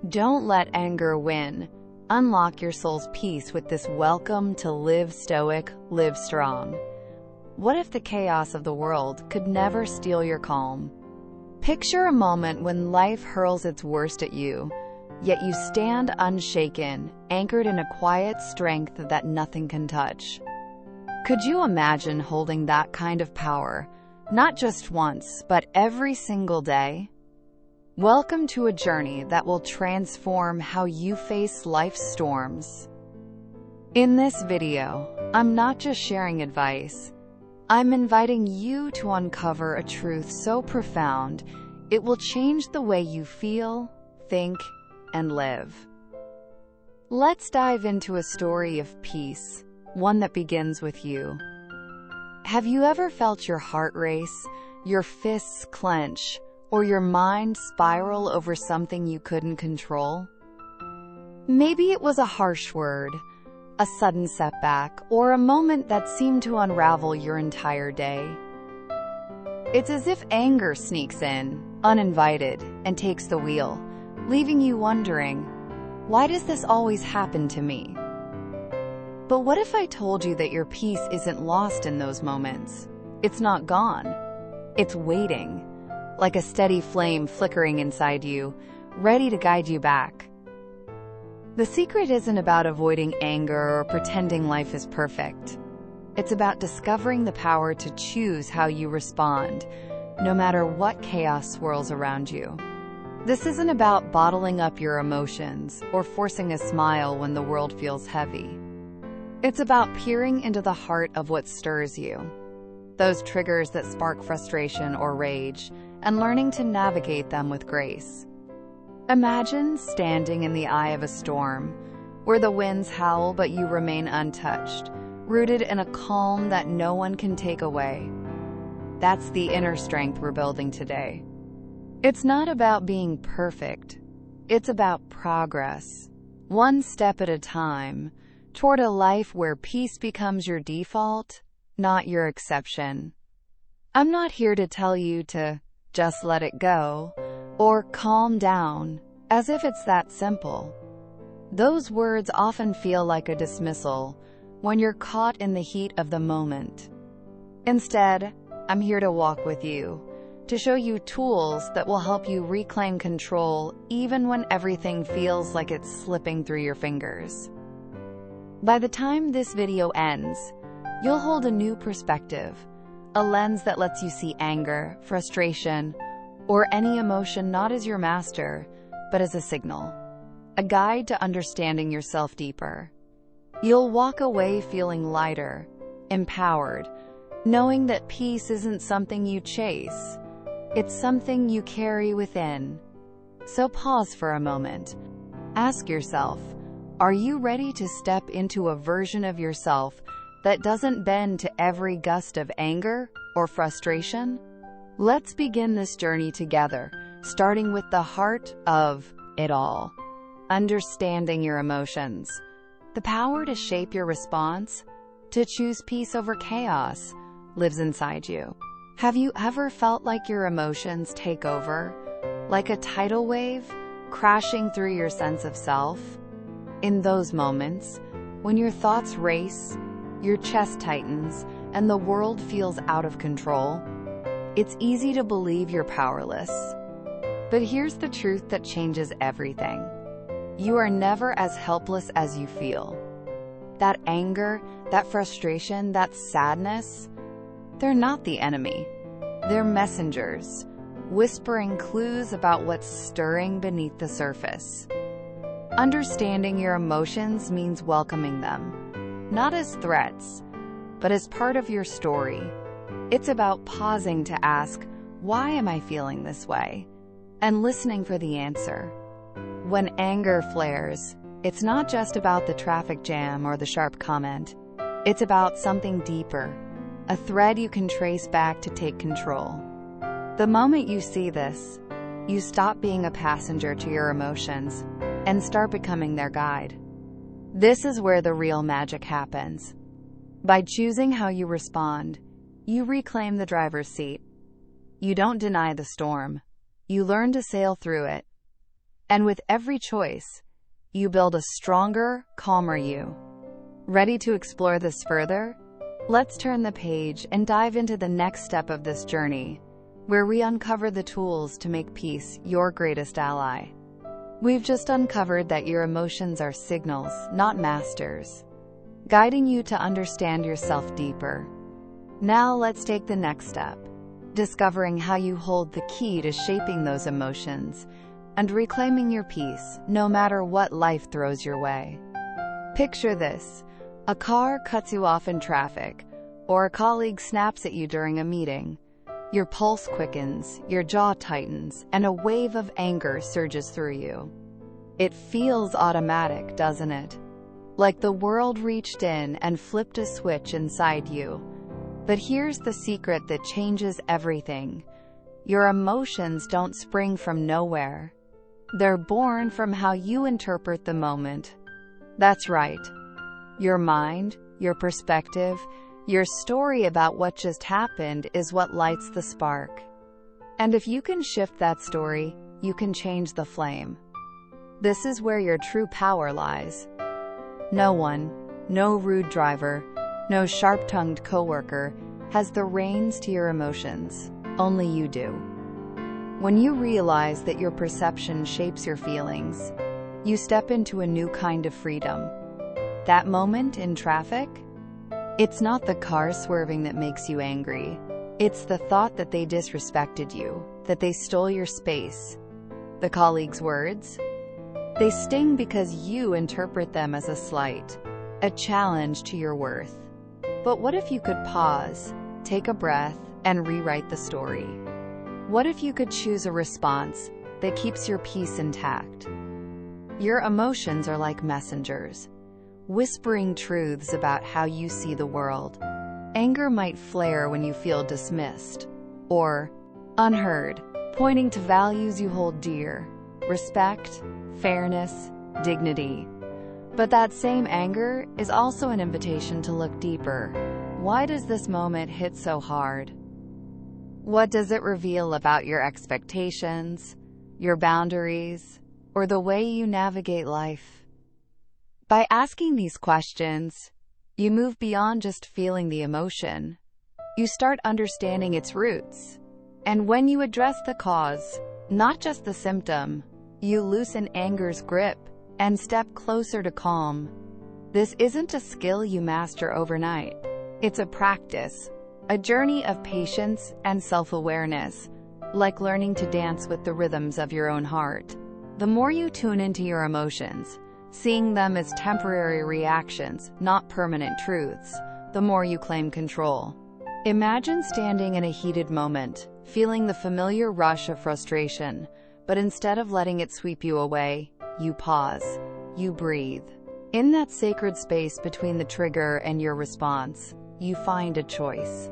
Don't let anger win. Unlock your soul's peace with this welcome to live stoic, live strong. What if the chaos of the world could never steal your calm? Picture a moment when life hurls its worst at you, yet you stand unshaken, anchored in a quiet strength that nothing can touch. Could you imagine holding that kind of power, not just once, but every single day? Welcome to a journey that will transform how you face life's storms. In this video, I'm not just sharing advice. I'm inviting you to uncover a truth so profound, it will change the way you feel, think, and live. Let's dive into a story of peace, one that begins with you. Have you ever felt your heart race, your fists clench, or your mind spiral over something you couldn't control? Maybe it was a harsh word, a sudden setback, or a moment that seemed to unravel your entire day. It's as if anger sneaks in, uninvited, and takes the wheel, leaving you wondering, why does this always happen to me? But what if I told you that your peace isn't lost in those moments? It's not gone. It's waiting, like a steady flame flickering inside you, ready to guide you back. The secret isn't about avoiding anger or pretending life is perfect. It's about discovering the power to choose how you respond, no matter what chaos swirls around you. This isn't about bottling up your emotions or forcing a smile when the world feels heavy. It's about peering into the heart of what stirs you, those triggers that spark frustration or rage, and learning to navigate them with grace. Imagine standing in the eye of a storm, where the winds howl but you remain untouched, rooted in a calm that no one can take away. That's the inner strength we're building today. It's not about being perfect. It's about progress, one step at a time, toward a life where peace becomes your default, not your exception. I'm not here to tell you to just let it go, or calm down, as if it's that simple. Those words often feel like a dismissal when you're caught in the heat of the moment. Instead, I'm here to walk with you, to show you tools that will help you reclaim control even when everything feels like it's slipping through your fingers. By the time this video ends, you'll hold a new perspective, a lens that lets you see anger, frustration, or any emotion not as your master, but as a signal, a guide to understanding yourself deeper. You'll walk away feeling lighter, empowered, knowing that peace isn't something you chase, it's something you carry within. So pause for a moment. Ask yourself, are you ready to step into a version of yourself that doesn't bend to every gust of anger or frustration? Let's begin this journey together, starting with the heart of it all. Understanding your emotions. The power to shape your response, to choose peace over chaos, lives inside you. Have you ever felt like your emotions take over, like a tidal wave, crashing through your sense of self? In those moments, when your thoughts race, your chest tightens, and the world feels out of control, it's easy to believe you're powerless. But here's the truth that changes everything. You are never as helpless as you feel. That anger, that frustration, that sadness, they're not the enemy. They're messengers, whispering clues about what's stirring beneath the surface. Understanding your emotions means welcoming them, not as threats, but as part of your story. It's about pausing to ask, why am I feeling this way? And listening for the answer. When anger flares, it's not just about the traffic jam or the sharp comment. It's about something deeper, a thread you can trace back to take control. The moment you see this, you stop being a passenger to your emotions and start becoming their guide. This is where the real magic happens. By choosing how you respond, you reclaim the driver's seat. You don't deny the storm. You learn to sail through it. And with every choice, you build a stronger, calmer you. Ready to explore this further? Let's turn the page and dive into the next step of this journey, where we uncover the tools to make peace your greatest ally. We've just uncovered that your emotions are signals, not masters, guiding you to understand yourself deeper. Now let's take the next step, discovering how you hold the key to shaping those emotions and reclaiming your peace, no matter what life throws your way. Picture this. A car cuts you off in traffic, or a colleague snaps at you during a meeting. Your pulse quickens, your jaw tightens, and a wave of anger surges through you. It feels automatic, doesn't it? Like the world reached in and flipped a switch inside you. But here's the secret that changes everything. Your emotions don't spring from nowhere. They're born from how you interpret the moment. That's right. Your mind, your perspective, your story about what just happened is what lights the spark. And if you can shift that story, you can change the flame. This is where your true power lies. No one, no rude driver, no sharp-tongued coworker has the reins to your emotions. Only you do. When you realize that your perception shapes your feelings, you step into a new kind of freedom. That moment in traffic? It's not the car swerving that makes you angry. It's the thought that they disrespected you, that they stole your space. The colleague's words? They sting because you interpret them as a slight, a challenge to your worth. But what if you could pause, take a breath, and rewrite the story? What if you could choose a response that keeps your peace intact? Your emotions are like messengers, whispering truths about how you see the world. Anger might flare when you feel dismissed or unheard, pointing to values you hold dear: respect, fairness, dignity. But that same anger is also an invitation to look deeper. Why does this moment hit so hard? What does it reveal about your expectations, your boundaries, or the way you navigate life? By asking these questions, you move beyond just feeling the emotion. You start understanding its roots. And when you address the cause, not just the symptom, you loosen anger's grip and step closer to calm. This isn't a skill you master overnight. It's a practice, a journey of patience and self-awareness, like learning to dance with the rhythms of your own heart. The more you tune into your emotions, seeing them as temporary reactions, not permanent truths, the more you claim control. Imagine standing in a heated moment, feeling the familiar rush of frustration, but instead of letting it sweep you away, you pause, you breathe. In that sacred space between the trigger and your response, you find a choice.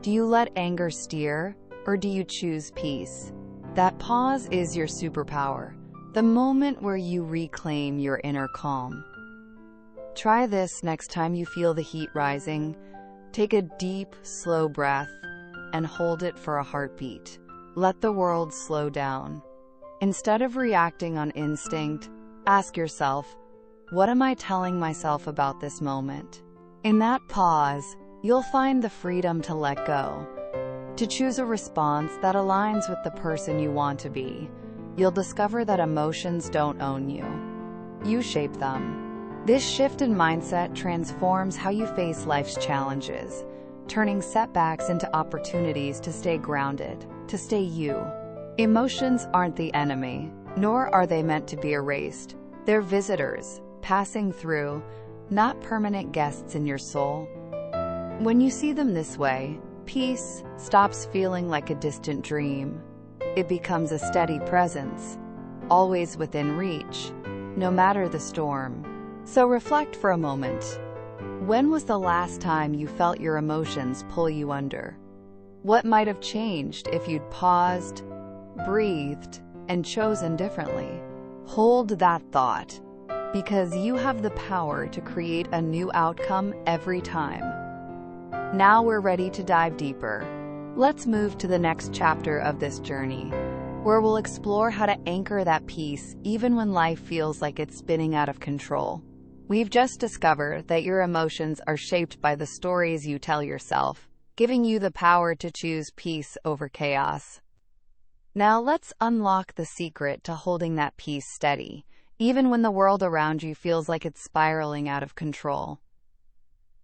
Do you let anger steer, or do you choose peace? That pause is your superpower, the moment where you reclaim your inner calm. Try this next time you feel the heat rising. Take a deep, slow breath and hold it for a heartbeat. Let the world slow down. Instead of reacting on instinct, ask yourself, what am I telling myself about this moment? In that pause, you'll find the freedom to let go, to choose a response that aligns with the person you want to be. You'll discover that emotions don't own you. You shape them. This shift in mindset transforms how you face life's challenges, turning setbacks into opportunities to stay grounded, to stay you. Emotions aren't the enemy, nor are they meant to be erased. They're visitors, passing through, not permanent guests in your soul. When you see them this way, peace stops feeling like a distant dream. It becomes a steady presence, always within reach, no matter the storm. So reflect for a moment. When was the last time you felt your emotions pull you under? What might have changed if you'd paused, breathed, and chosen differently? Hold that thought, because you have the power to create a new outcome every time. Now we're ready to dive deeper. Let's move to the next chapter of this journey. where we'll explore how to anchor that peace even when life feels like it's spinning out of control. We've just discovered that your emotions are shaped by the stories you tell yourself, giving you the power to choose peace over chaos. Now let's unlock the secret to holding that peace steady, even when the world around you feels like it's spiraling out of control.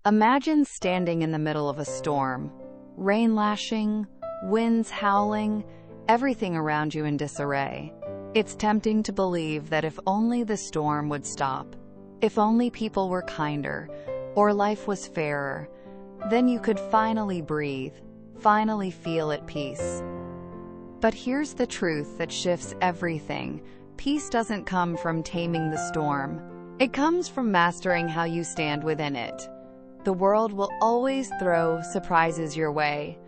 Imagine standing in the middle of a storm, rain lashing, winds howling, everything around you in disarray. It's tempting to believe that if only the storm would stop, if only people were kinder, or life was fairer, then you could finally breathe, finally feel at peace. But here's the truth that shifts everything. Peace doesn't come from taming the storm. It comes from mastering how you stand within it. The world will always throw surprises your way.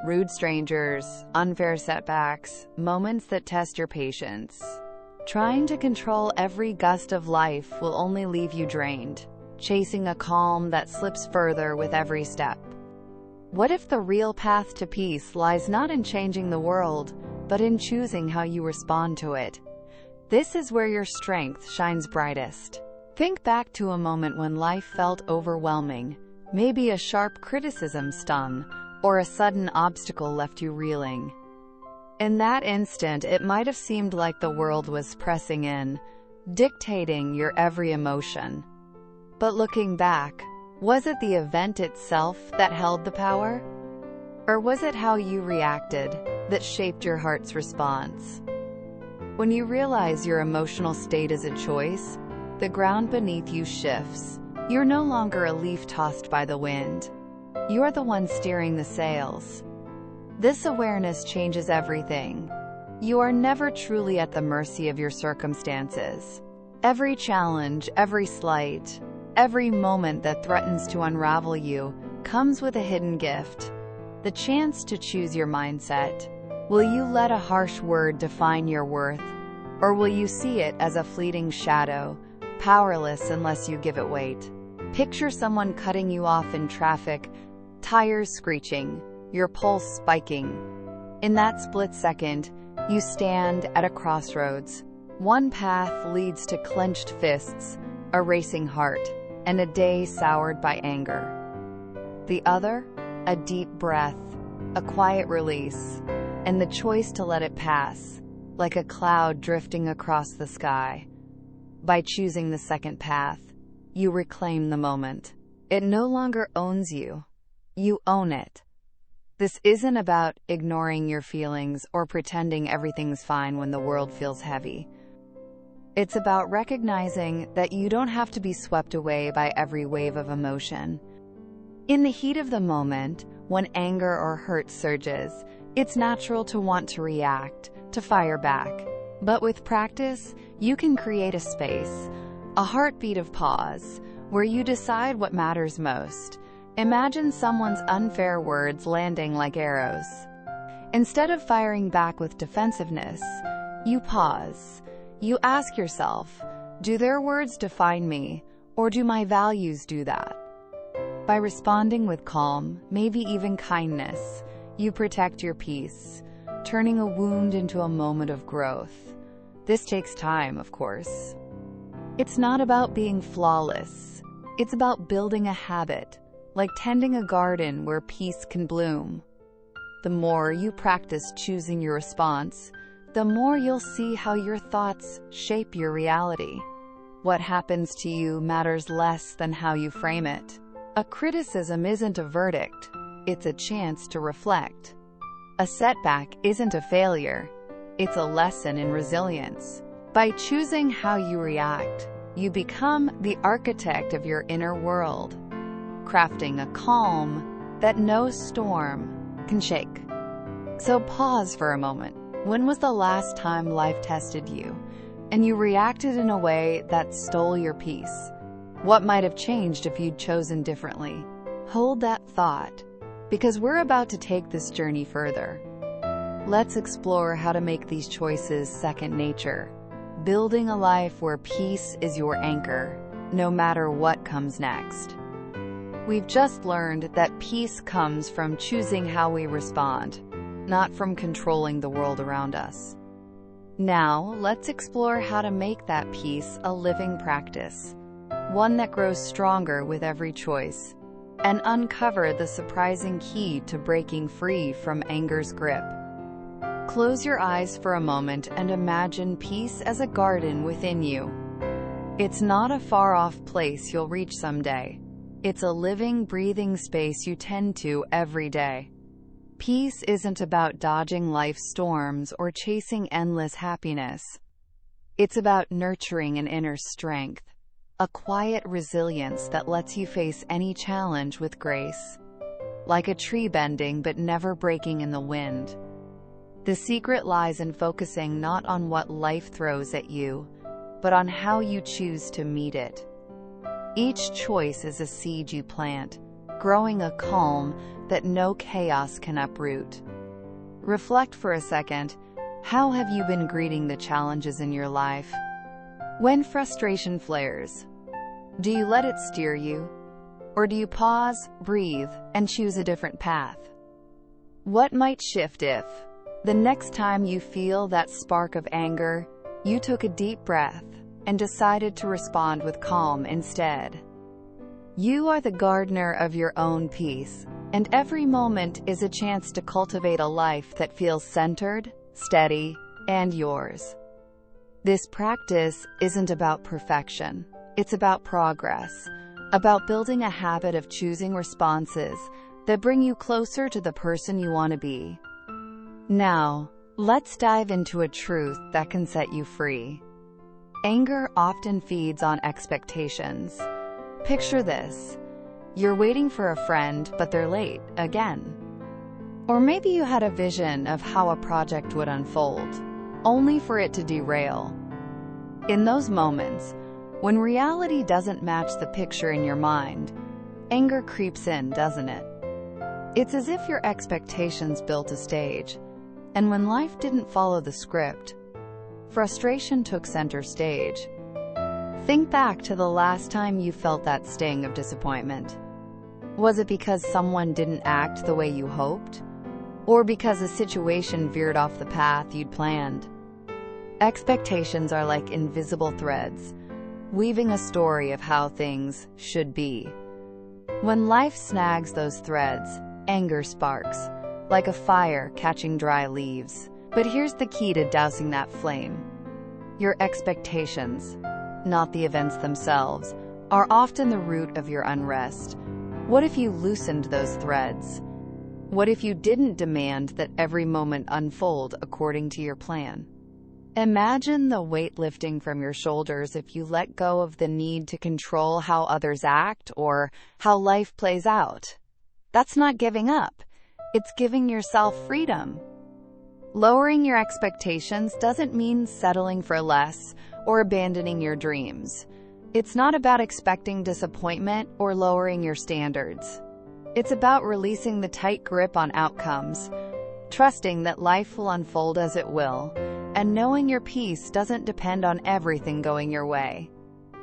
Rude strangers, unfair setbacks, moments that test your patience. Trying to control every gust of life will only leave you drained, chasing a calm that slips further with every step. What if the real path to peace lies not in changing the world, but in choosing how you respond to it? This is where your strength shines brightest. Think back to a moment when life felt overwhelming. Maybe a sharp criticism stung, or a sudden obstacle left you reeling. In that instant, it might have seemed like the world was pressing in, dictating your every emotion. But looking back, was it the event itself that held the power? Or was it how you reacted that shaped your heart's response? When you realize your emotional state is a choice, the ground beneath you shifts. You're no longer a leaf tossed by the wind. You're the one steering the sails. This awareness changes everything. You are never truly at the mercy of your circumstances. Every challenge, every slight, every moment that threatens to unravel you comes with a hidden gift, the chance to choose your mindset. Will you let a harsh word define your worth, or will you see it as a fleeting shadow, powerless unless you give it weight? Picture someone cutting you off in traffic, tires screeching, your pulse spiking. In that split second, you stand at a crossroads. One path leads to clenched fists, a racing heart, and a day soured by anger. The other, a deep breath, a quiet release, and the choice to let it pass, like a cloud drifting across the sky. By choosing the second path, you reclaim the moment. It no longer owns you. You own it. This isn't about ignoring your feelings or pretending everything's fine when the world feels heavy. It's about recognizing that you don't have to be swept away by every wave of emotion. In the heat of the moment, when anger or hurt surges, it's natural to want to react, to fire back. But with practice, you can create a space, a heartbeat of pause, where you decide what matters most. Imagine someone's unfair words landing like arrows. Instead of firing back with defensiveness, you pause. You ask yourself, do their words define me, or do my values do that? By responding with calm, maybe even kindness, you protect your peace, turning a wound into a moment of growth. This takes time, of course. It's not about being flawless. It's about building a habit, like tending a garden where peace can bloom. The more you practice choosing your response, the more you'll see how your thoughts shape your reality. What happens to you matters less than how you frame it. A criticism isn't a verdict, it's a chance to reflect. A setback isn't a failure, it's a lesson in resilience. By choosing how you react, you become the architect of your inner world, crafting a calm that no storm can shake. So pause for a moment. When was the last time life tested you, and you reacted in a way that stole your peace? What might have changed if you'd chosen differently? Hold that thought, because we're about to take this journey further. Let's explore how to make these choices second nature, building a life where peace is your anchor, no matter what comes next. We've just learned that peace comes from choosing how we respond, not from controlling the world around us. Now, let's explore how to make that peace a living practice, one that grows stronger with every choice, and uncover the surprising key to breaking free from anger's grip. Close your eyes for a moment and imagine peace as a garden within you. It's not a far-off place you'll reach someday. It's a living, breathing space you tend to every day. Peace isn't about dodging life's storms or chasing endless happiness. It's about nurturing an inner strength, a quiet resilience that lets you face any challenge with grace. Like a tree bending but never breaking in the wind. The secret lies in focusing not on what life throws at you, but on how you choose to meet it. Each choice is a seed you plant, growing a calm that no chaos can uproot. Reflect for a second. How have you been greeting the challenges in your life? When frustration flares, do you let it steer you? Or do you pause, breathe, and choose a different path? What might shift if, the next time you feel that spark of anger, you took a deep breath and decided to respond with calm instead? You are the gardener of your own peace, and every moment is a chance to cultivate a life that feels centered, steady, and yours. This practice isn't about perfection. It's about progress, about building a habit of choosing responses that bring you closer to the person you want to be. Now, let's dive into a truth that can set you free. Anger often feeds on expectations. Picture this. You're waiting for a friend, but they're late again. Or maybe you had a vision of how a project would unfold, only for it to derail. In those moments, when reality doesn't match the picture in your mind, anger creeps in, doesn't it? It's as if your expectations built a stage, and when life didn't follow the script, frustration took center stage. Think back to the last time you felt that sting of disappointment. Was it because someone didn't act the way you hoped? Or because a situation veered off the path you'd planned? Expectations are like invisible threads, weaving a story of how things should be. When life snags those threads, anger sparks, like a fire catching dry leaves. But here's the key to dousing that flame. Your expectations, not the events themselves, are often the root of your unrest. What if you loosened those threads? What if you didn't demand that every moment unfold according to your plan? Imagine the weight lifting from your shoulders if you let go of the need to control how others act or how life plays out. That's not giving up. It's giving yourself freedom. Lowering your expectations doesn't mean settling for less or abandoning your dreams. It's not about expecting disappointment or lowering your standards. It's about releasing the tight grip on outcomes, trusting that life will unfold as it will, and knowing your peace doesn't depend on everything going your way.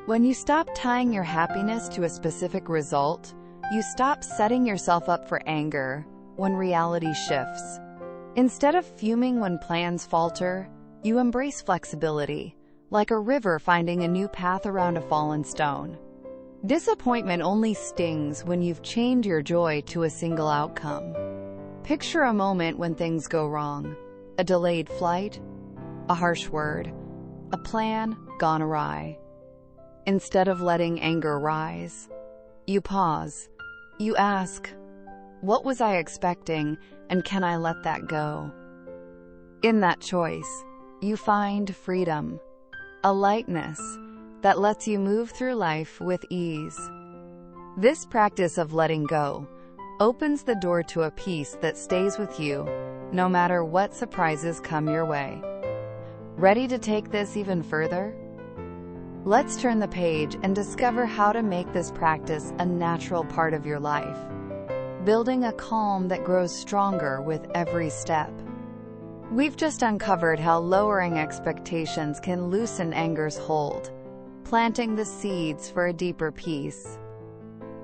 When you stop tying your happiness to a specific result, you stop setting yourself up for anger when reality shifts. Instead of fuming when plans falter, you embrace flexibility, like a river finding a new path around a fallen stone. Disappointment only stings when you've chained your joy to a single outcome. Picture a moment when things go wrong. A delayed flight, a harsh word, a plan gone awry. Instead of letting anger rise, you pause. You ask, what was I expecting, and can I let that go? In that choice, you find freedom, a lightness that lets you move through life with ease. This practice of letting go opens the door to a peace that stays with you, no matter what surprises come your way. Ready to take this even further? Let's turn the page and discover how to make this practice a natural part of your life, building a calm that grows stronger with every step. We've just uncovered how lowering expectations can loosen anger's hold, planting the seeds for a deeper peace.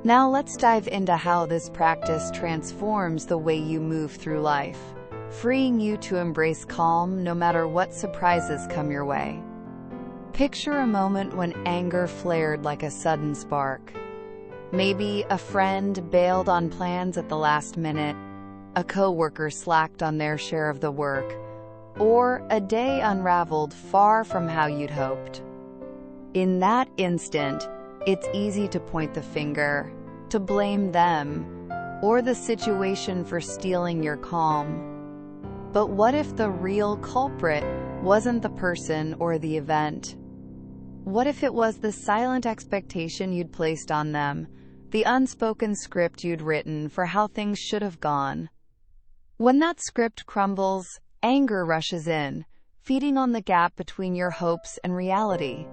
Now let's dive into how this practice transforms the way you move through life, freeing you to embrace calm no matter what surprises come your way. Picture a moment when anger flared like a sudden spark. Maybe a friend bailed on plans at the last minute, a coworker slacked on their share of the work, or a day unraveled far from how you'd hoped. In that instant, it's easy to point the finger, to blame them, or the situation for stealing your calm. But what if the real culprit wasn't the person or the event? What if it was the silent expectation you'd placed on them, the unspoken script you'd written for how things should have gone? When that script crumbles, anger rushes in, feeding on the gap between your hopes and reality.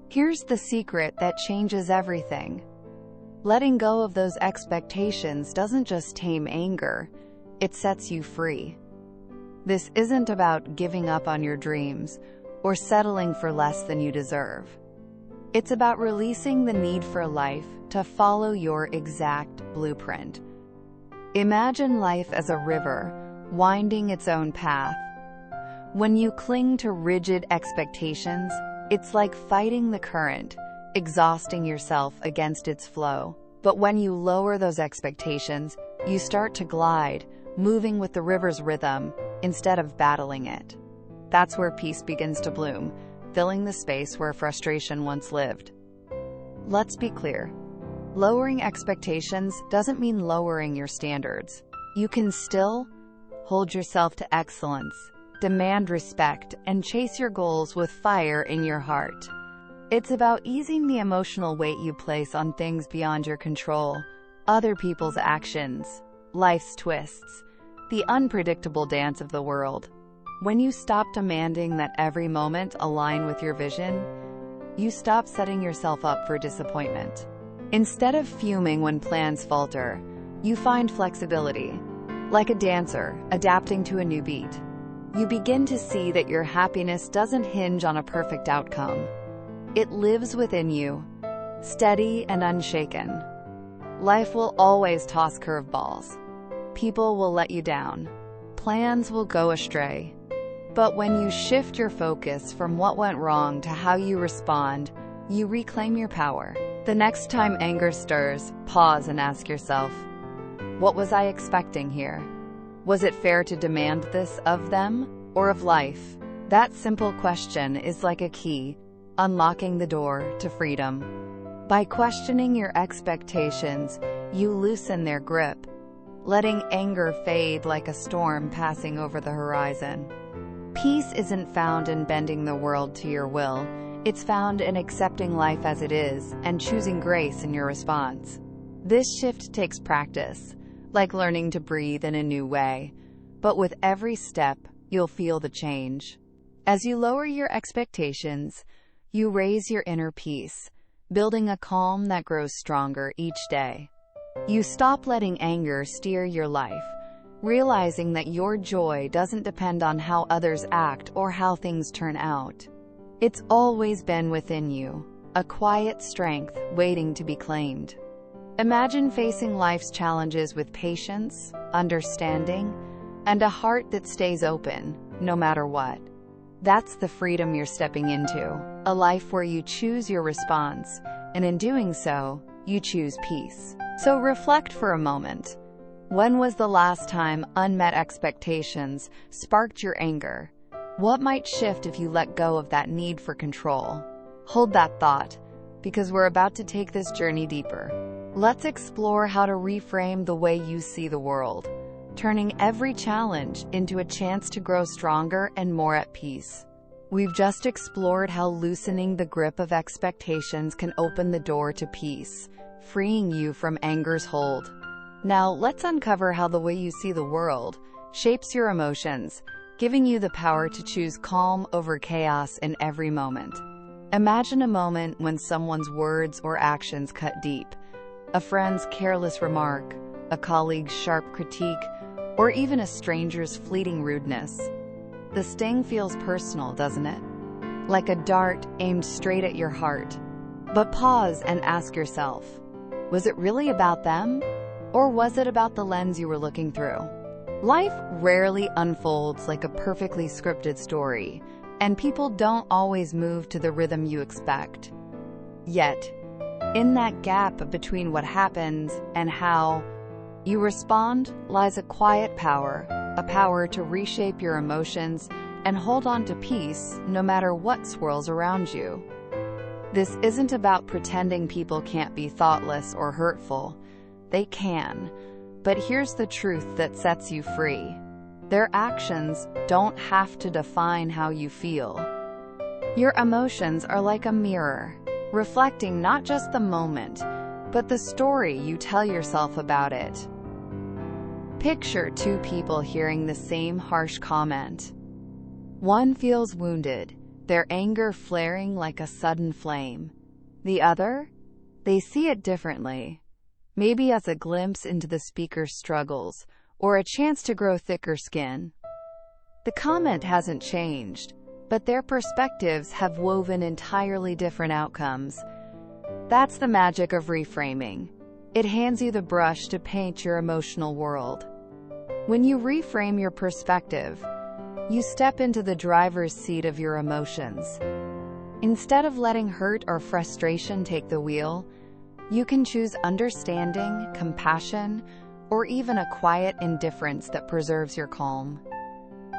Here's the secret that changes everything. Letting go of those expectations doesn't just tame anger, it sets you free. This isn't about giving up on your dreams or settling for less than you deserve. It's about releasing the need for life to follow your exact blueprint. Imagine life as a river, winding its own path. When you cling to rigid expectations, it's like fighting the current, exhausting yourself against its flow. But when you lower those expectations, you start to glide, moving with the river's rhythm instead of battling it. That's where peace begins to bloom, filling the space where frustration once lived. Let's be clear. Lowering expectations doesn't mean lowering your standards. You can still hold yourself to excellence, demand respect, and chase your goals with fire in your heart. It's about easing the emotional weight you place on things beyond your control, other people's actions, life's twists, the unpredictable dance of the world. When you stop demanding that every moment align with your vision, you stop setting yourself up for disappointment. Instead of fuming when plans falter, you find flexibility. Like a dancer, adapting to a new beat. You begin to see that your happiness doesn't hinge on a perfect outcome. It lives within you, steady and unshaken. Life will always toss curveballs. People will let you down. Plans will go astray. But when you shift your focus from what went wrong to how you respond, you reclaim your power. The next time anger stirs, pause and ask yourself, what was I expecting here? Was it fair to demand this of them or of life? That simple question is like a key, unlocking the door to freedom. By questioning your expectations, you loosen their grip, letting anger fade like a storm passing over the horizon. Peace isn't found in bending the world to your will. It's found in accepting life as it is and choosing grace in your response. This shift takes practice, like learning to breathe in a new way. But with every step, you'll feel the change. As you lower your expectations, you raise your inner peace, building a calm that grows stronger each day. You stop letting anger steer your life, realizing that your joy doesn't depend on how others act or how things turn out. It's always been within you, a quiet strength waiting to be claimed. Imagine facing life's challenges with patience, understanding, and a heart that stays open, no matter what. That's the freedom you're stepping into, a life where you choose your response, and in doing so, you choose peace. So reflect for a moment. When was the last time unmet expectations sparked your anger? What might shift if you let go of that need for control? Hold that thought, because we're about to take this journey deeper. Let's explore how to reframe the way you see the world, turning every challenge into a chance to grow stronger and more at peace. We've just explored how loosening the grip of expectations can open the door to peace, freeing you from anger's hold. Now, let's uncover how the way you see the world shapes your emotions, giving you the power to choose calm over chaos in every moment. Imagine a moment when someone's words or actions cut deep. A friend's careless remark, a colleague's sharp critique, or even a stranger's fleeting rudeness. The sting feels personal, doesn't it? Like a dart aimed straight at your heart. But pause and ask yourself, was it really about them? Or was it about the lens you were looking through? Life rarely unfolds like a perfectly scripted story, and people don't always move to the rhythm you expect. Yet, in that gap between what happens and how you respond lies a quiet power, a power to reshape your emotions and hold on to peace no matter what swirls around you. This isn't about pretending people can't be thoughtless or hurtful. They can. But here's the truth that sets you free. Their actions don't have to define how you feel. Your emotions are like a mirror, reflecting not just the moment, but the story you tell yourself about it. Picture two people hearing the same harsh comment. One feels wounded, their anger flaring like a sudden flame. The other? They see it differently, maybe as a glimpse into the speaker's struggles, or a chance to grow thicker skin. The comment hasn't changed, but their perspectives have woven entirely different outcomes. That's the magic of reframing. It hands you the brush to paint your emotional world. When you reframe your perspective, you step into the driver's seat of your emotions. Instead of letting hurt or frustration take the wheel, you can choose understanding, compassion, or even a quiet indifference that preserves your calm.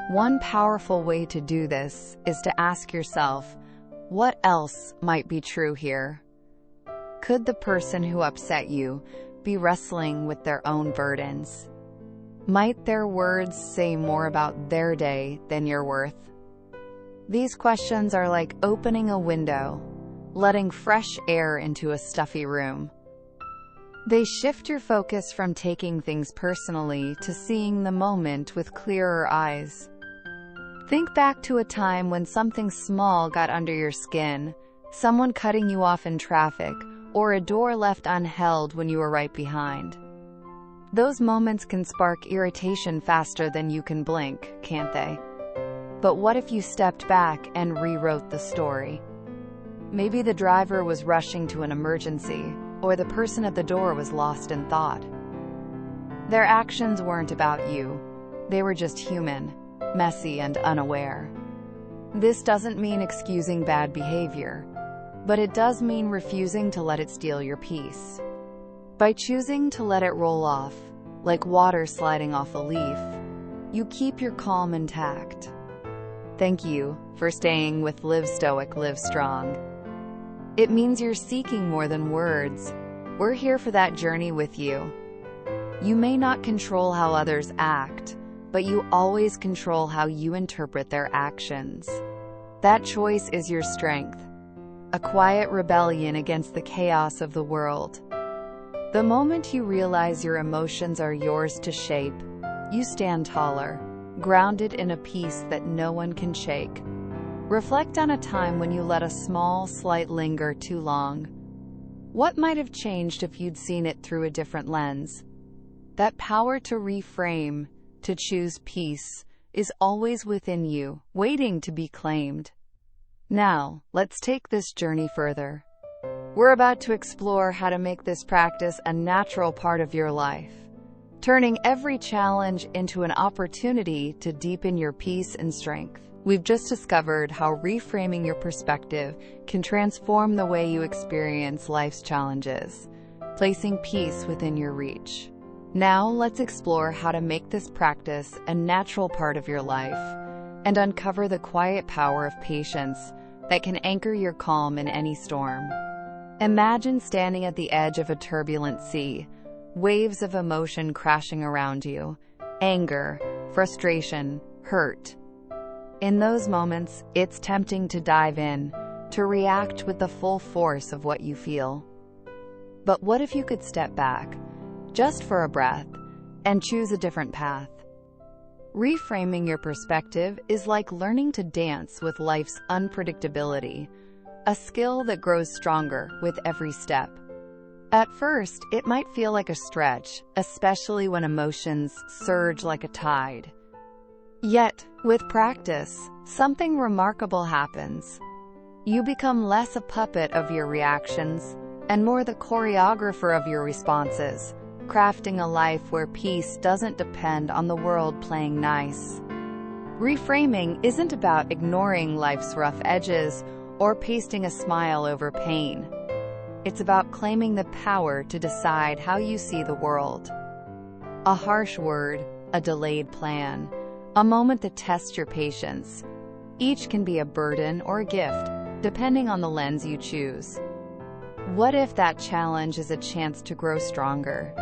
One powerful way to do this is to ask yourself, what else might be true here? Could the person who upset you be wrestling with their own burdens? Might their words say more about their day than your worth? These questions are like opening a window, letting fresh air into a stuffy room. They shift your focus from taking things personally to seeing the moment with clearer eyes. Think back to a time when something small got under your skin, someone cutting you off in traffic, or a door left unheld when you were right behind. Those moments can spark irritation faster than you can blink, can't they? But what if you stepped back and rewrote the story? Maybe the driver was rushing to an emergency, or the person at the door was lost in thought. Their actions weren't about you. They were just human, messy, and unaware. This doesn't mean excusing bad behavior, but it does mean refusing to let it steal your peace. By choosing to let it roll off, like water sliding off a leaf, you keep your calm intact. Thank you for staying with Live Stoic, Live Strong. It means you're seeking more than words. We're here for that journey with you. You may not control how others act, but you always control how you interpret their actions. That choice is your strength, a quiet rebellion against the chaos of the world. The moment you realize your emotions are yours to shape, you stand taller, grounded in a peace that no one can shake. Reflect on a time when you let a small slight linger too long. What might have changed if you'd seen it through a different lens? That power to reframe, to choose peace, is always within you, waiting to be claimed. Now, let's take this journey further. We're about to explore how to make this practice a natural part of your life, turning every challenge into an opportunity to deepen your peace and strength. We've just discovered how reframing your perspective can transform the way you experience life's challenges, placing peace within your reach. Now, let's explore how to make this practice a natural part of your life and uncover the quiet power of patience that can anchor your calm in any storm. Imagine standing at the edge of a turbulent sea, waves of emotion crashing around you, anger, frustration, hurt. In those moments, it's tempting to dive in, to react with the full force of what you feel. But what if you could step back, just for a breath, and choose a different path? Reframing your perspective is like learning to dance with life's unpredictability, a skill that grows stronger with every step. At first, it might feel like a stretch, especially when emotions surge like a tide. Yet, with practice, something remarkable happens. You become less a puppet of your reactions and more the choreographer of your responses, crafting a life where peace doesn't depend on the world playing nice. Reframing isn't about ignoring life's rough edges or pasting a smile over pain. It's about claiming the power to decide how you see the world. A harsh word, a delayed plan, a moment that tests your patience. Each can be a burden or a gift, depending on the lens you choose. What if that challenge is a chance to grow stronger?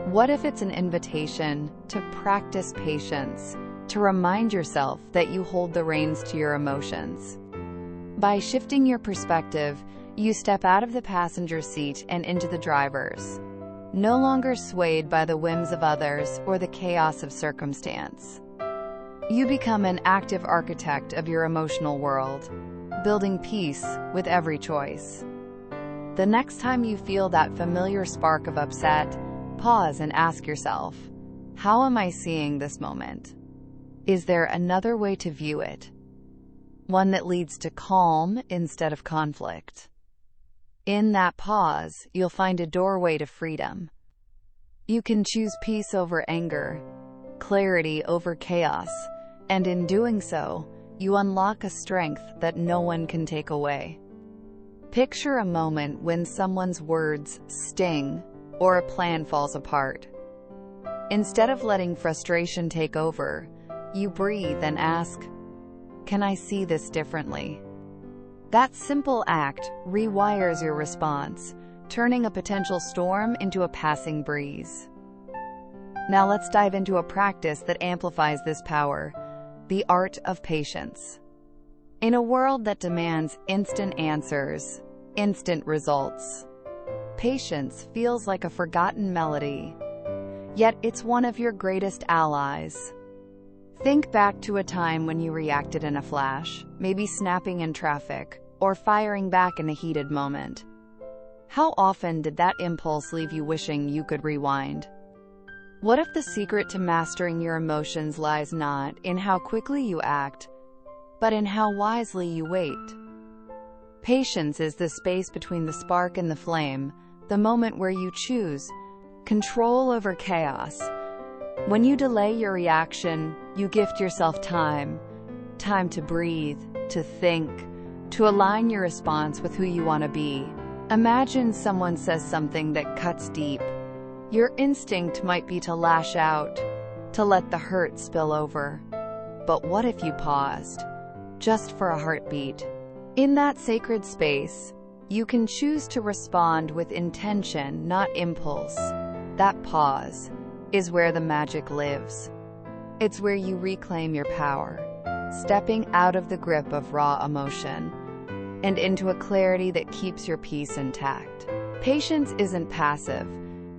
What if it's an invitation to practice patience, to remind yourself that you hold the reins to your emotions? By shifting your perspective, you step out of the passenger seat and into the driver's, no longer swayed by the whims of others or the chaos of circumstance. You become an active architect of your emotional world, building peace with every choice. The next time you feel that familiar spark of upset, pause and ask yourself, how am I seeing this moment? Is there another way to view it? One that leads to calm instead of conflict. In that pause, you'll find a doorway to freedom. You can choose peace over anger, clarity over chaos, and in doing so, you unlock a strength that no one can take away. Picture a moment when someone's words sting or a plan falls apart. Instead of letting frustration take over, you breathe and ask, can I see this differently? That simple act rewires your response, turning a potential storm into a passing breeze. Now let's dive into a practice that amplifies this power, the art of patience. In a world that demands instant answers, instant results, patience feels like a forgotten melody. Yet it's one of your greatest allies. Think back to a time when you reacted in a flash, maybe snapping in traffic, or firing back in a heated moment. How often did that impulse leave you wishing you could rewind? What if the secret to mastering your emotions lies not in how quickly you act, but in how wisely you wait? Patience is the space between the spark and the flame, the moment where you choose control over chaos. When you delay your reaction, you gift yourself time to breathe, to think, to align your response with who you want to be. Imagine someone says something that cuts deep. Your instinct might be to lash out, to let the hurt spill over. But what if you paused, just for a heartbeat? In that sacred space, you can choose to respond with intention, not impulse. That pause is where the magic lives. It's where you reclaim your power, stepping out of the grip of raw emotion and into a clarity that keeps your peace intact. Patience isn't passive.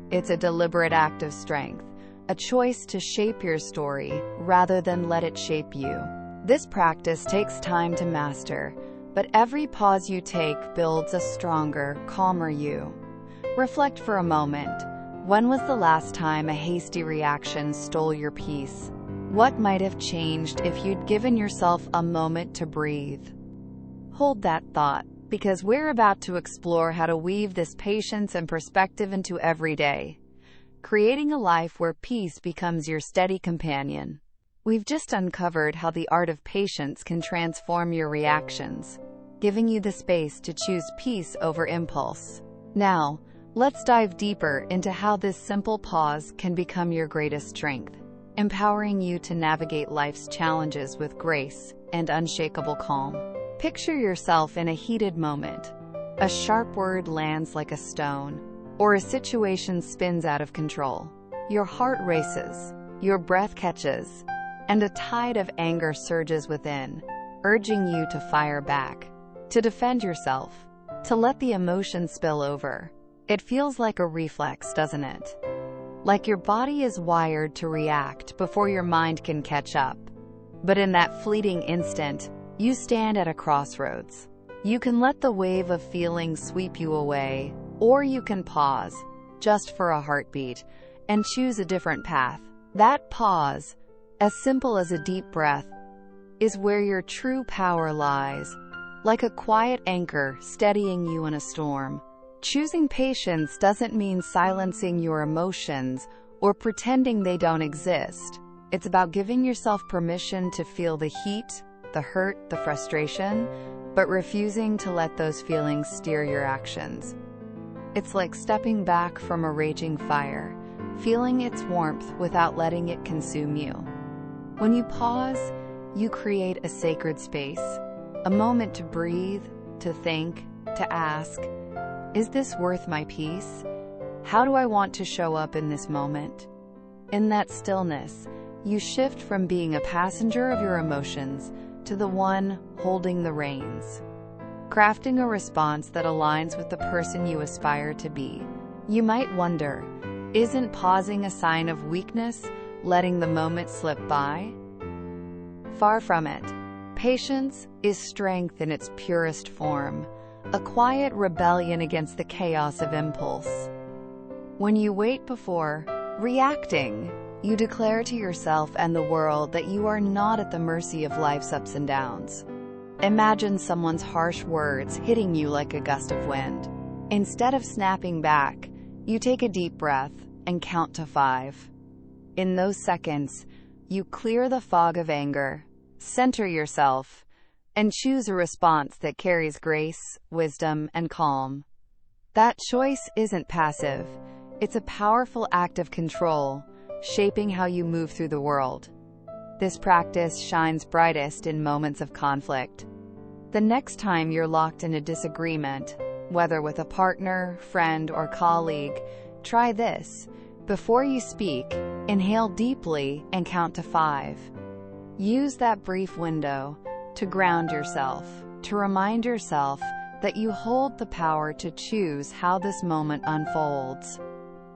It's a deliberate act of strength, a choice to shape your story rather than let it shape you. This practice takes time to master, but every pause you take builds a stronger, calmer you. Reflect for a moment. When was the last time a hasty reaction stole your peace? What might have changed if you'd given yourself a moment to breathe? Hold that thought, because we're about to explore how to weave this patience and perspective into every day, creating a life where peace becomes your steady companion. We've just uncovered how the art of patience can transform your reactions, giving you the space to choose peace over impulse. Now, let's dive deeper into how this simple pause can become your greatest strength, empowering you to navigate life's challenges with grace and unshakable calm. Picture yourself in a heated moment. A sharp word lands like a stone, or a situation spins out of control. Your heart races, your breath catches, and a tide of anger surges within, urging you to fire back, to defend yourself, to let the emotion spill over. It feels like a reflex, doesn't it? Like your body is wired to react before your mind can catch up. But in that fleeting instant, you stand at a crossroads. You can let the wave of feelings sweep you away, or you can pause, just for a heartbeat, and choose a different path. That pause, as simple as a deep breath, is where your true power lies, like a quiet anchor steadying you in a storm. Choosing patience doesn't mean silencing your emotions or pretending they don't exist. It's about giving yourself permission to feel the heat, the hurt, the frustration, but refusing to let those feelings steer your actions. It's like stepping back from a raging fire, feeling its warmth without letting it consume you. When you pause, you create a sacred space, a moment to breathe, to think, to ask, is this worth my peace? How do I want to show up in this moment? In that stillness, you shift from being a passenger of your emotions to the one holding the reins, crafting a response that aligns with the person you aspire to be. You might wonder, isn't pausing a sign of weakness, letting the moment slip by? Far from it. Patience is strength in its purest form, a quiet rebellion against the chaos of impulse. When you wait before reacting, you declare to yourself and the world that you are not at the mercy of life's ups and downs. Imagine someone's harsh words hitting you like a gust of wind. Instead of snapping back, you take a deep breath and count to 5. In those seconds, you clear the fog of anger, center yourself, and choose a response that carries grace, wisdom, and calm. That choice isn't passive. It's a powerful act of control, shaping how you move through the world. This practice shines brightest in moments of conflict. The next time you're locked in a disagreement, whether with a partner, friend, or colleague, try this. Before you speak, inhale deeply and count to 5. Use that brief window to ground yourself, to remind yourself that you hold the power to choose how this moment unfolds.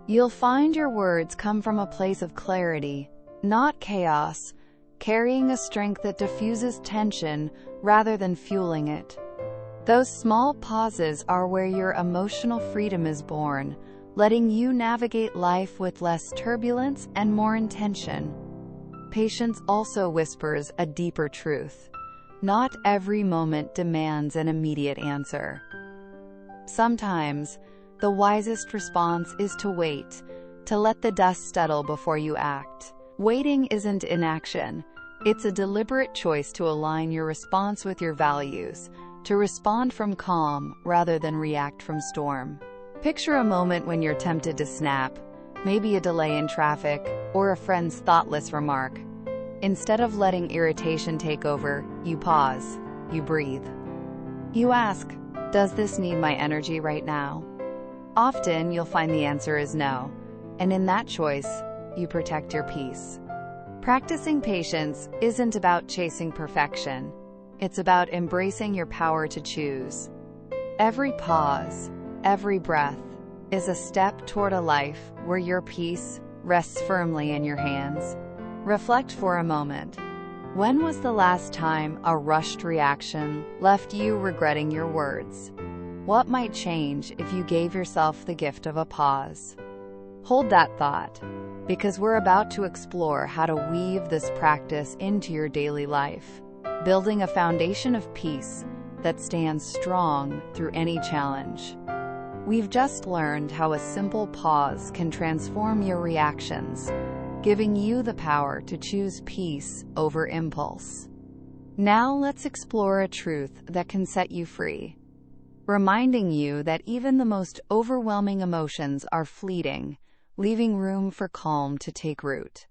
You'll find your words come from a place of clarity, not chaos, carrying a strength that diffuses tension rather than fueling it. Those small pauses are where your emotional freedom is born, letting you navigate life with less turbulence and more intention. Patience also whispers a deeper truth. Not every moment demands an immediate answer. Sometimes, the wisest response is to wait, to let the dust settle before you act. Waiting isn't inaction. It's a deliberate choice to align your response with your values, to respond from calm rather than react from storm. Picture a moment when you're tempted to snap, maybe a delay in traffic, or a friend's thoughtless remark. Instead of letting irritation take over, you pause, you breathe. You ask, does this need my energy right now? Often, you'll find the answer is no, and in that choice, you protect your peace. Practicing patience isn't about chasing perfection. It's about embracing your power to choose. Every pause, every breath, is a step toward a life where your peace rests firmly in your hands. Reflect for a moment. When was the last time a rushed reaction left you regretting your words? What might change if you gave yourself the gift of a pause? Hold that thought, because we're about to explore how to weave this practice into your daily life, building a foundation of peace that stands strong through any challenge. We've just learned how a simple pause can transform your reactions, giving you the power to choose peace over impulse. Now let's explore a truth that can set you free, reminding you that even the most overwhelming emotions are fleeting, leaving room for calm to take root.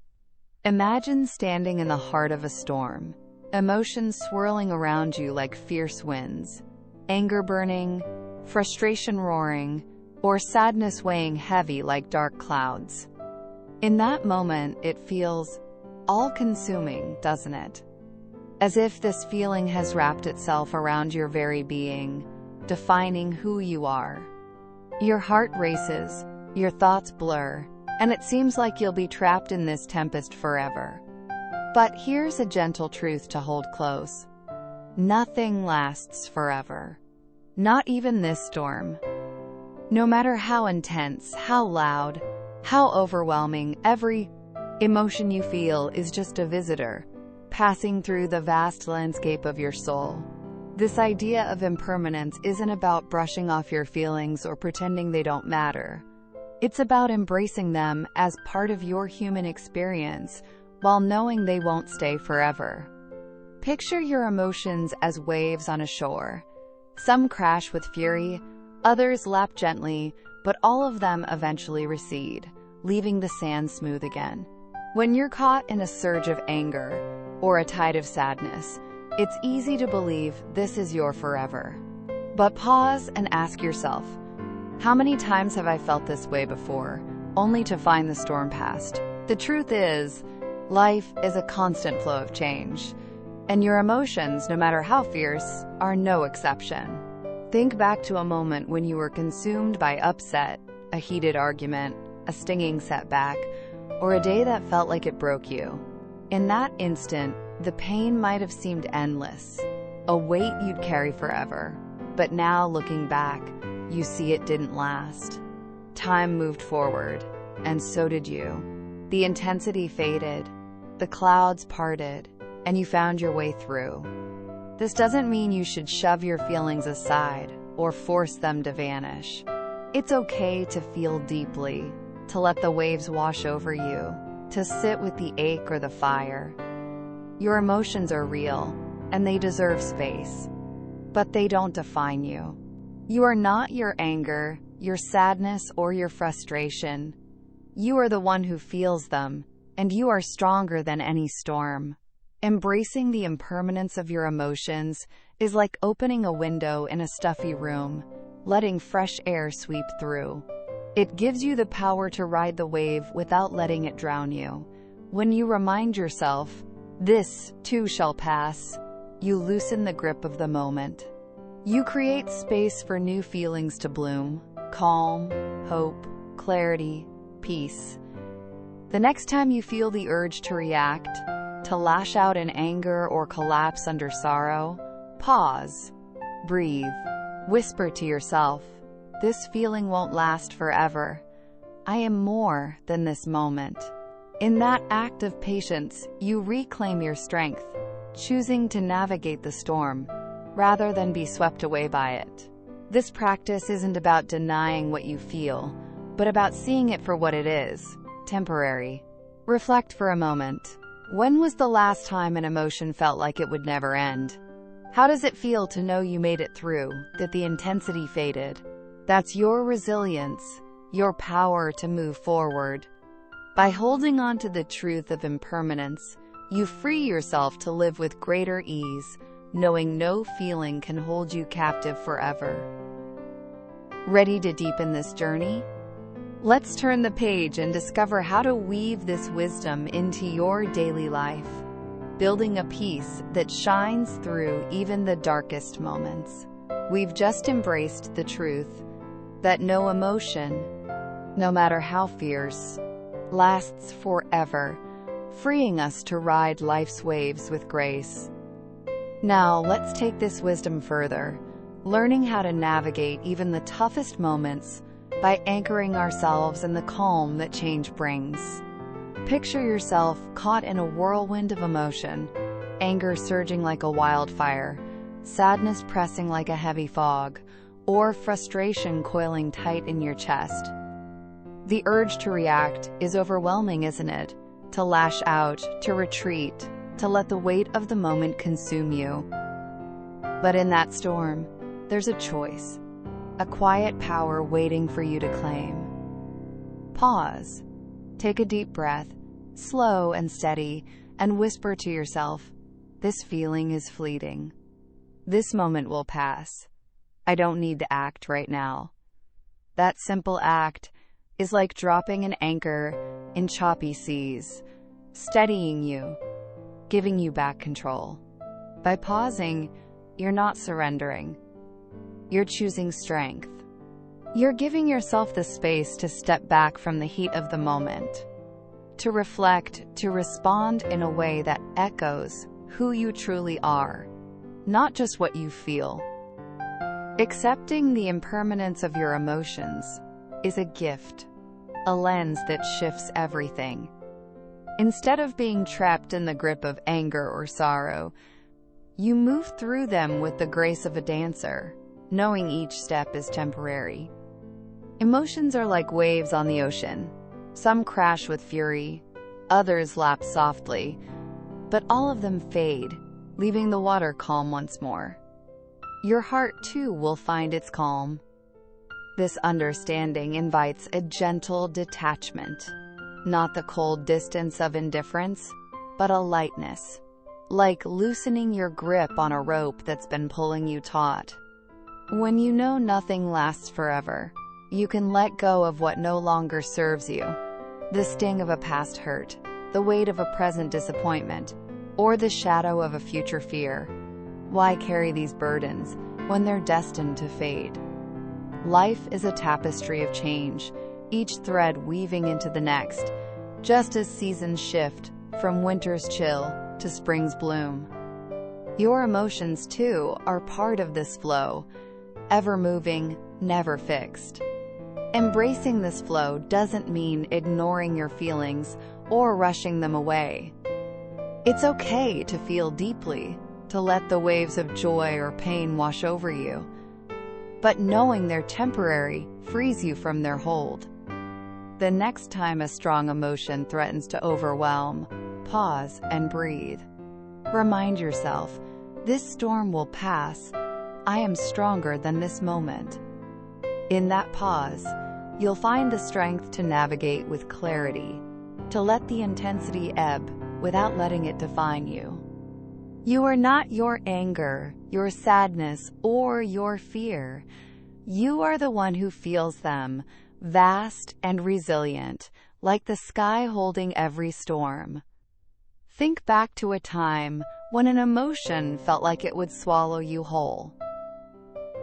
Imagine standing in the heart of a storm, emotions swirling around you like fierce winds, anger burning, frustration roaring, or sadness weighing heavy like dark clouds. In that moment, it feels all-consuming, doesn't it? As if this feeling has wrapped itself around your very being, defining who you are. Your heart races, your thoughts blur, and it seems like you'll be trapped in this tempest forever. But here's a gentle truth to hold close. Nothing lasts forever. Not even this storm. No matter how intense, how loud, how overwhelming, every emotion you feel is just a visitor, passing through the vast landscape of your soul. This idea of impermanence isn't about brushing off your feelings or pretending they don't matter. It's about embracing them as part of your human experience while knowing they won't stay forever. Picture your emotions as waves on a shore. Some crash with fury, others lap gently, but all of them eventually recede, leaving the sand smooth again. When you're caught in a surge of anger or a tide of sadness, it's easy to believe this is your forever. But pause and ask yourself, how many times have I felt this way before, only to find the storm past? The truth is, life is a constant flow of change, and your emotions, no matter how fierce, are no exception. Think back to a moment when you were consumed by upset, a heated argument, a stinging setback, or a day that felt like it broke you. In that instant, the pain might have seemed endless, a weight you'd carry forever. But now, looking back, you see it didn't last. Time moved forward, and so did you. The intensity faded, the clouds parted, and you found your way through. This doesn't mean you should shove your feelings aside or force them to vanish. It's okay to feel deeply, to let the waves wash over you, to sit with the ache or the fire. Your emotions are real, and they deserve space. But they don't define you. You are not your anger, your sadness, or your frustration. You are the one who feels them, and you are stronger than any storm. Embracing the impermanence of your emotions is like opening a window in a stuffy room, letting fresh air sweep through. It gives you the power to ride the wave without letting it drown you. When you remind yourself, this too shall pass, you loosen the grip of the moment. You create space for new feelings to bloom: calm, hope, clarity, peace. The next time you feel the urge to react, to lash out in anger or collapse under sorrow, pause, breathe, whisper to yourself, this feeling won't last forever. I am more than this moment. In that act of patience, you reclaim your strength, choosing to navigate the storm rather than be swept away by it. This practice isn't about denying what you feel, but about seeing it for what it is: temporary. Reflect for a moment. When was the last time an emotion felt like it would never end? How does it feel to know you made it through, that the intensity faded? That's your resilience, your power to move forward. By holding on to the truth of impermanence, you free yourself to live with greater ease, knowing no feeling can hold you captive forever. Ready to deepen this journey? Let's turn the page and discover how to weave this wisdom into your daily life, building a peace that shines through even the darkest moments. We've just embraced the truth that no emotion, no matter how fierce, lasts forever, freeing us to ride life's waves with grace. Now, let's take this wisdom further, learning how to navigate even the toughest moments by anchoring ourselves in the calm that change brings. Picture yourself caught in a whirlwind of emotion, anger surging like a wildfire, sadness pressing like a heavy fog, or frustration coiling tight in your chest. The urge to react is overwhelming, isn't it? To lash out, to retreat, to let the weight of the moment consume you. But in that storm, there's a choice. A quiet power waiting for you to claim. Pause. Take a deep breath, slow and steady, and whisper to yourself, this feeling is fleeting. This moment will pass. I don't need to act right now. That simple act is like dropping an anchor in choppy seas, steadying you, giving you back control. By pausing, you're not surrendering. You're choosing strength. You're giving yourself the space to step back from the heat of the moment, to reflect, to respond in a way that echoes who you truly are, not just what you feel. Accepting the impermanence of your emotions is a gift, a lens that shifts everything. Instead of being trapped in the grip of anger or sorrow, You move through them with the grace of a dancer, knowing each step is temporary. Emotions are like waves on the ocean. Some crash with fury, others lap softly, but all of them fade, leaving the water calm once more. Your heart, too, will find its calm. This understanding invites a gentle detachment, not the cold distance of indifference, but a lightness, like loosening your grip on a rope that's been pulling you taut. When you know nothing lasts forever, you can let go of what no longer serves you, the sting of a past hurt, the weight of a present disappointment, or the shadow of a future fear. Why carry these burdens when they're destined to fade? Life is a tapestry of change, each thread weaving into the next, just as seasons shift from winter's chill to spring's bloom. Your emotions, too, are part of this flow, ever moving, never fixed. Embracing this flow doesn't mean ignoring your feelings or rushing them away. It's okay to feel deeply, to let the waves of joy or pain wash over you. But knowing they're temporary frees you from their hold. The next time a strong emotion threatens to overwhelm, pause and breathe. Remind yourself, this storm will pass. I am stronger than this moment. In that pause, you'll find the strength to navigate with clarity, to let the intensity ebb without letting it define you. You are not your anger, your sadness, or your fear. You are the one who feels them, vast and resilient, like the sky holding every storm. Think back to a time when an emotion felt like it would swallow you whole.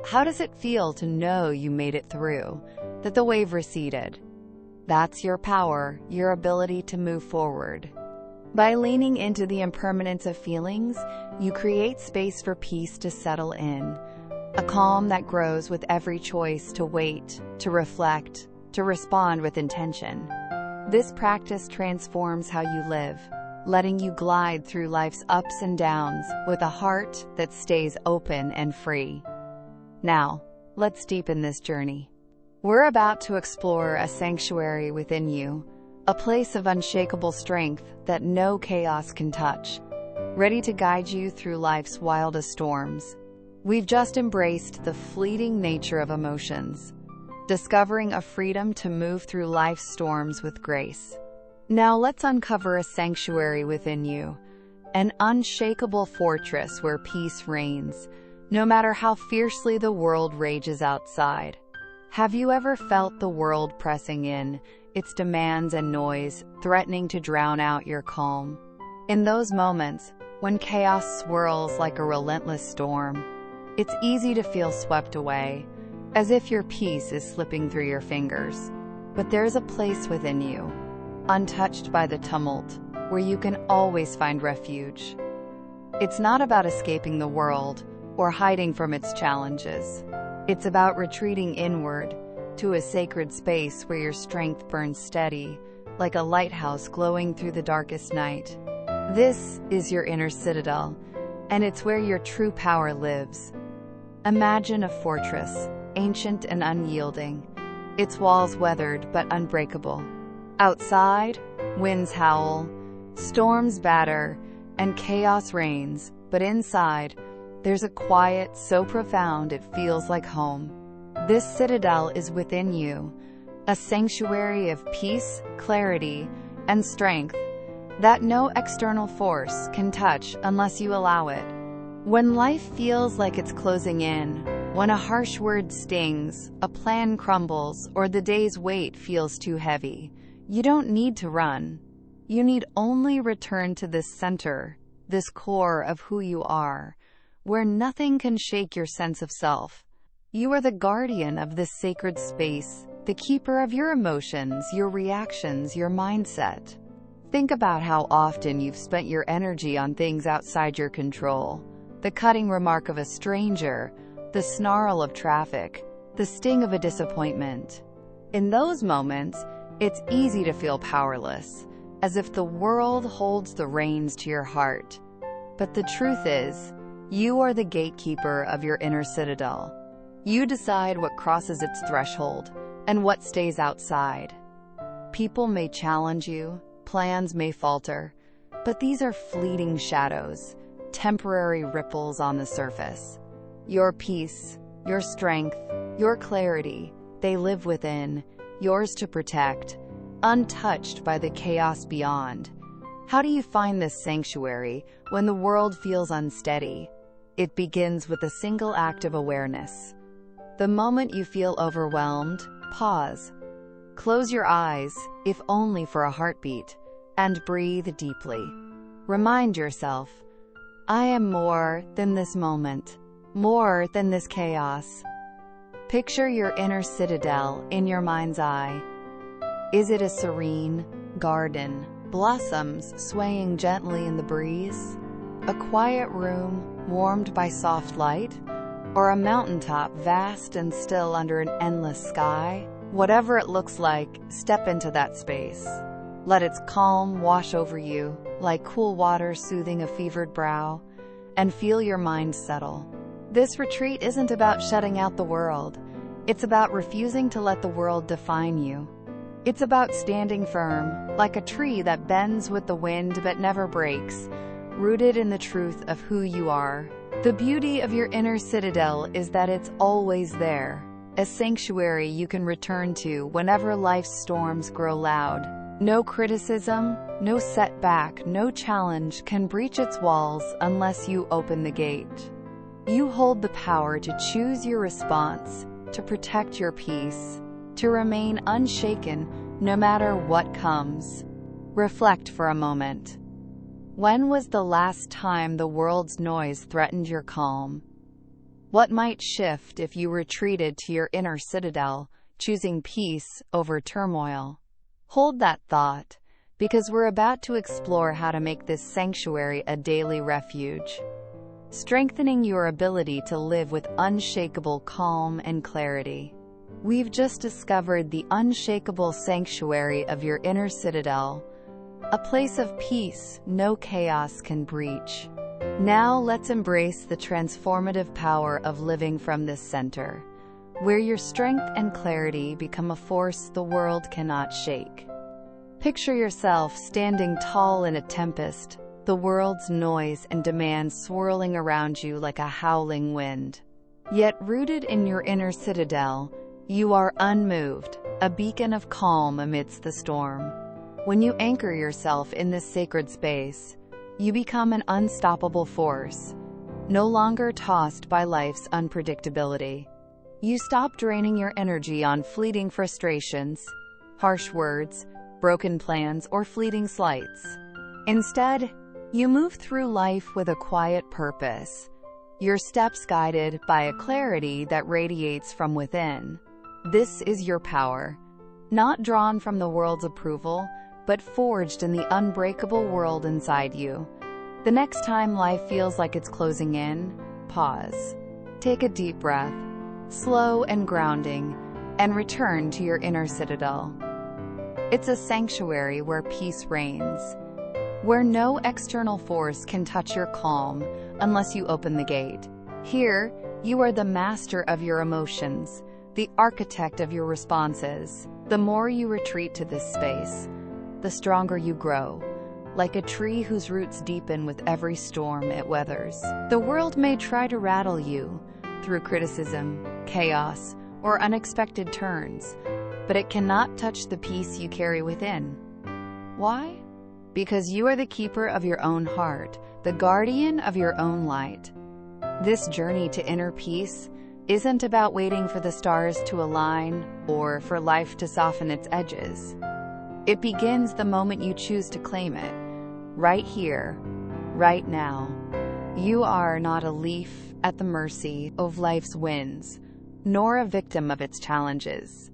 How does it feel to know you made it through, that the wave receded? That's your power, your ability to move forward. By leaning into the impermanence of feelings, you create space for peace to settle in, a calm that grows with every choice to wait, to reflect, to respond with intention. This practice transforms how you live, letting you glide through life's ups and downs with a heart that stays open and free. Now, let's deepen this journey. We're about to explore a sanctuary within you, a place of unshakable strength that no chaos can touch, ready to guide you through life's wildest storms. We've just embraced the fleeting nature of emotions, discovering a freedom to move through life's storms with grace. Now let's uncover a sanctuary within you, an unshakable fortress where peace reigns, no matter how fiercely the world rages outside. Have you ever felt the world pressing in, its demands and noise threatening to drown out your calm? In those moments, when chaos swirls like a relentless storm, it's easy to feel swept away, as if your peace is slipping through your fingers. But there's a place within you, untouched by the tumult, where you can always find refuge. It's not about escaping the world or hiding from its challenges. It's about retreating inward to a sacred space where your strength burns steady, like a lighthouse glowing through the darkest night. This is your inner citadel, and it's where your true power lives. Imagine a fortress, ancient and unyielding, its walls weathered but unbreakable. Outside, winds howl, storms batter, and chaos reigns, but inside, there's a quiet so profound it feels like home. This citadel is within you, a sanctuary of peace, clarity, and strength that no external force can touch unless you allow it. When life feels like it's closing in, when a harsh word stings, a plan crumbles, or the day's weight feels too heavy, you don't need to run. You need only return to this center, this core of who you are, where nothing can shake your sense of self. You are the guardian of this sacred space, the keeper of your emotions, your reactions, your mindset. Think about how often you've spent your energy on things outside your control. The cutting remark of a stranger, the snarl of traffic, the sting of a disappointment. In those moments, it's easy to feel powerless, as if the world holds the reins to your heart. But the truth is, You are the gatekeeper of your inner citadel. You decide what crosses its threshold and what stays outside. People may challenge you, plans may falter, but these are fleeting shadows, temporary ripples on the surface. Your peace, your strength, your clarity, they live within, yours to protect, untouched by the chaos beyond. How do you find this sanctuary when the world feels unsteady? It begins with a single act of awareness. The moment you feel overwhelmed, pause. Close your eyes, if only for a heartbeat, and breathe deeply. Remind yourself, I am more than this moment, more than this chaos. Picture your inner citadel in your mind's eye. Is it a serene garden, blossoms swaying gently in the breeze? A quiet room warmed by soft light? Or a mountaintop vast and still under an endless sky? Whatever it looks like, step into that space. Let its calm wash over you, like cool water soothing a fevered brow, and feel your mind settle. This retreat isn't about shutting out the world. It's about refusing to let the world define you. It's about standing firm, like a tree that bends with the wind but never breaks, rooted in the truth of who you are. The beauty of your inner citadel is that it's always there, a sanctuary you can return to whenever life's storms grow loud. No criticism, no setback, no challenge can breach its walls unless you open the gate. You hold the power to choose your response, to protect your peace, to remain unshaken no matter what comes. Reflect for a moment. When was the last time the world's noise threatened your calm? What might shift if you retreated to your inner citadel, choosing peace over turmoil? Hold that thought, because we're about to explore how to make this sanctuary a daily refuge, strengthening your ability to live with unshakable calm and clarity. We've just discovered the unshakable sanctuary of your inner citadel, a place of peace no chaos can breach. Now let's embrace the transformative power of living from this center, where your strength and clarity become a force the world cannot shake. Picture yourself standing tall in a tempest, the world's noise and demands swirling around you like a howling wind. Yet rooted in your inner citadel, you are unmoved, a beacon of calm amidst the storm. When you anchor yourself in this sacred space, you become an unstoppable force, no longer tossed by life's unpredictability. You stop draining your energy on fleeting frustrations, harsh words, broken plans, or fleeting slights. Instead, you move through life with a quiet purpose, your steps guided by a clarity that radiates from within. This is your power, not drawn from the world's approval, but forged in the unbreakable world inside you. The next time life feels like it's closing in, pause. Take a deep breath, slow and grounding, and return to your inner citadel. It's a sanctuary where peace reigns, where no external force can touch your calm unless you open the gate. Here, you are the master of your emotions, the architect of your responses. The more you retreat to this space, the stronger you grow, like a tree whose roots deepen with every storm it weathers. The world may try to rattle you through criticism, chaos, or unexpected turns, but it cannot touch the peace you carry within. Why? Because you are the keeper of your own heart, the guardian of your own light. This journey to inner peace isn't about waiting for the stars to align or for life to soften its edges. It begins the moment you choose to claim it, right here, right now. You are not a leaf at the mercy of life's winds, nor a victim of its challenges.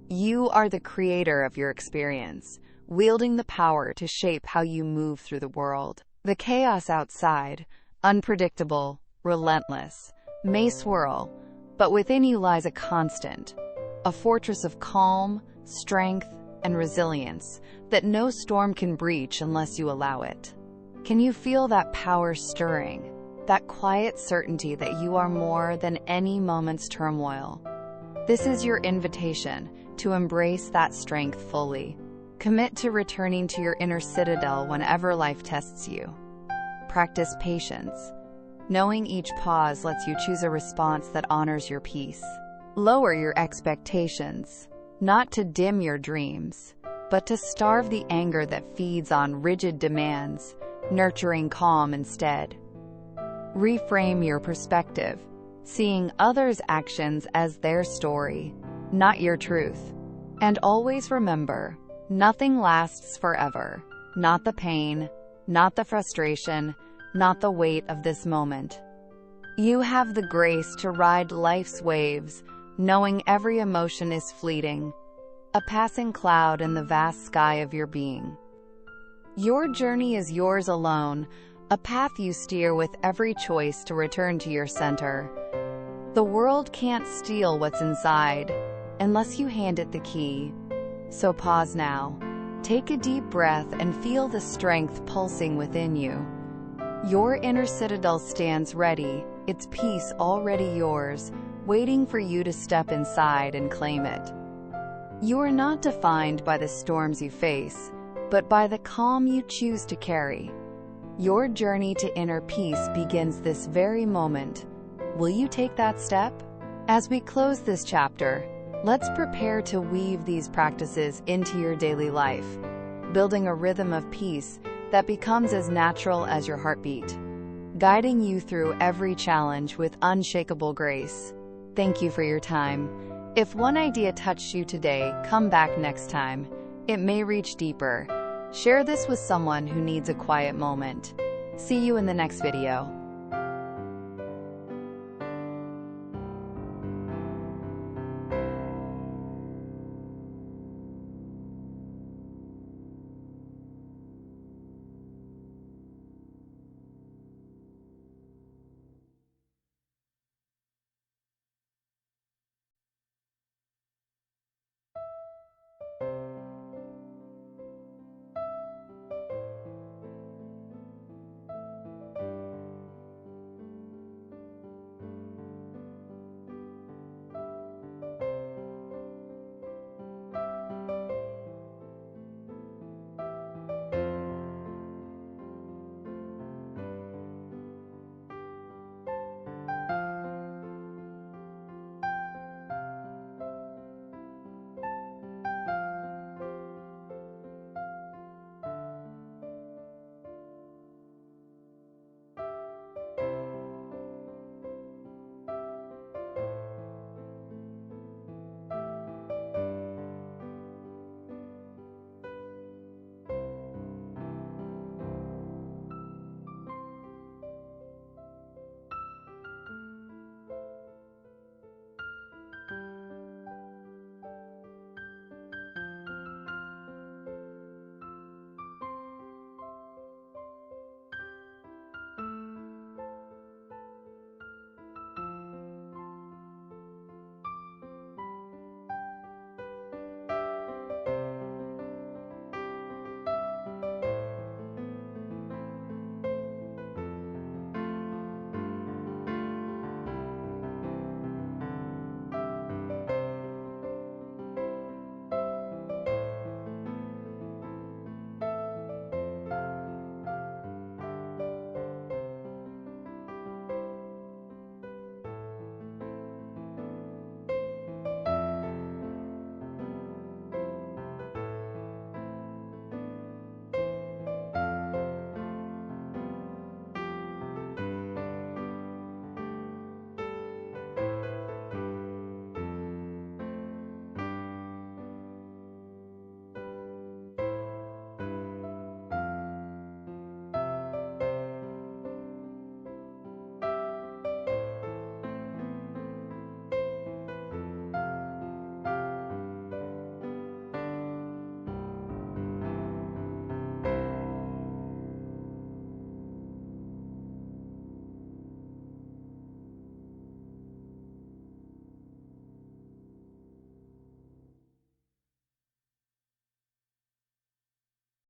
You are the creator of your experience, wielding the power to shape how you move through the world. The chaos outside, unpredictable, relentless, may swirl, but within you lies a constant, a fortress of calm, strength, and resilience that no storm can breach unless you allow it. Can you feel that power stirring, that quiet certainty that you are more than any moment's turmoil. This is your invitation to embrace that strength fully. Commit to returning to your inner citadel whenever life tests you. Practice patience. Knowing each pause lets you choose a response that honors your peace. Lower your expectations, not to dim your dreams, but to starve the anger that feeds on rigid demands, nurturing calm instead. Reframe your perspective, seeing others' actions as their story, not your truth. And always remember, nothing lasts forever. Not the pain, not the frustration, not the weight of this moment. You have the grace to ride life's waves, knowing every emotion is fleeting, a passing cloud in the vast sky of your being. Your journey is yours alone, a path you steer with every choice to return to your center. The world can't steal what's inside, unless you hand it the key. So pause now, take a deep breath and feel the strength pulsing within you. Your inner citadel stands ready, its peace already yours, waiting for you to step inside and claim it. You are not defined by the storms you face, but by the calm you choose to carry. Your journey to inner peace begins this very moment. Will you take that step? As we close this chapter, let's prepare to weave these practices into your daily life, building a rhythm of peace that becomes as natural as your heartbeat, guiding you through every challenge with unshakable grace. Thank you for your time. If one idea touched you today, come back next time. It may reach deeper. Share this with someone who needs a quiet moment. See you in the next video.